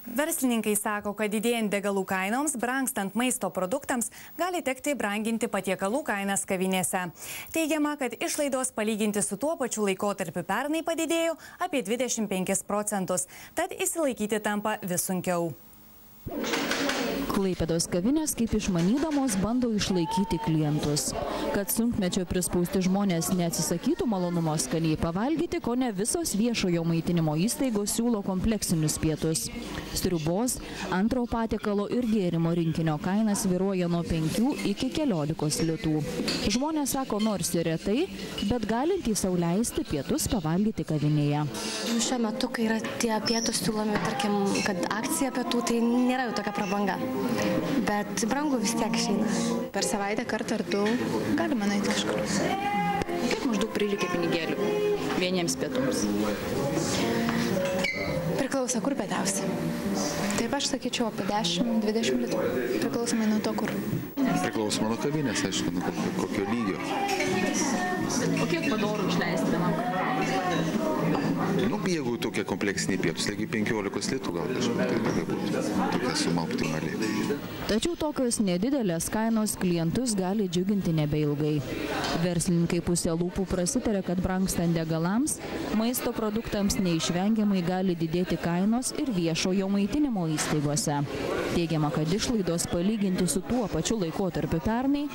Verslininkai sako, kad didėjant degalų kainoms, brangstant maisto produktams, gali tekti branginti patiekalų kainas kavinėse. Teigiama, kad išlaidos palyginti su tuo pačiu laikotarpiu pernai padidėjo apie 25%, tad įsilaikyti tampa vis sunkiau. Klaipėdos kavinės kaip išmanydamos bando išlaikyti klientus. Kad sunkmečio prispausti žmonės neatsisakytų malonumo skaniai pavalgyti, kone visos viešojo maitinimo įstaigos siūlo kompleksinius pietus. Sriubos, antro patiekalo ir gėrimo rinkinio kainas svyruoja nuo 5 iki 14 litų. Žmonės sako nors ir retai, bet galintys sau leisti pietus pavalgyti kavinėje. Šiuo metu, kai yra tie pietus siūlomi, tarkim, kad akcija pietų, tai nėra jau tokia prabanga. Bet brangu vis tiek išeina. Per savaitę kartą ar du galima nueiti kažkur. Kiek maždaug prireikia pinigėlių vieniems pietums? Priklauso, kur pietausi. Taip aš sakyčiau apie 10-20 litų. Priklausomai nuo to, kur. Priklausomai nuo kavinės, aišku, nuo kokio lygio. O kiek padorų išleisti vienam? Nu, jeigu tokie kompleksiniai pietus, taigi 15 litų gal kažkaip tai gali būti tokia suma optimaliai. Tačiau tokios nedidelės kainos klientus gali džiuginti nebeilgai. Verslininkai pusė lūpų prasitarė, kad brangstant degalams, maisto produktams neišvengiamai gali didėti kainos ir viešojo maitinimo įstaigose. Teigiama, kad išlaidos palyginti su tuo pačiu laikotarpiu pernai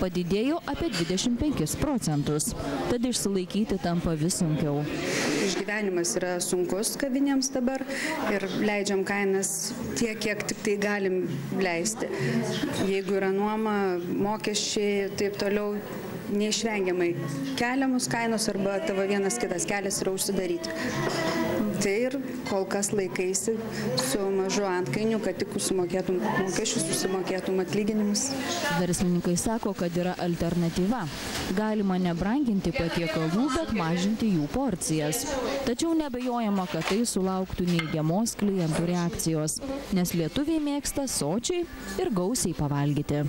padidėjo apie 25%, tad išsilaikyti tampa vis sunkiau. Išgyvenimas yra sunkus kavinėms dabar ir leidžiam kainas tiek, kiek tik tai galim leisti. Jeigu yra nuoma, mokesčiai, taip toliau, neišvengiamai keliamos kainos arba tavo vienas kitas kelias yra užsidaryti. Tai ir kol kas laikaisi su mažu antkainiu, kad tik susimokėtum mokesčius, susimokėtum atlyginimus. Verslininkai sako, kad yra alternatyva. Galima nebranginti patiekalų, bet mažinti jų porcijas. Tačiau nebejojama, kad tai sulauktų neigiamos klientų reakcijos, nes lietuviai mėgsta sočiai ir gausiai pavalgyti.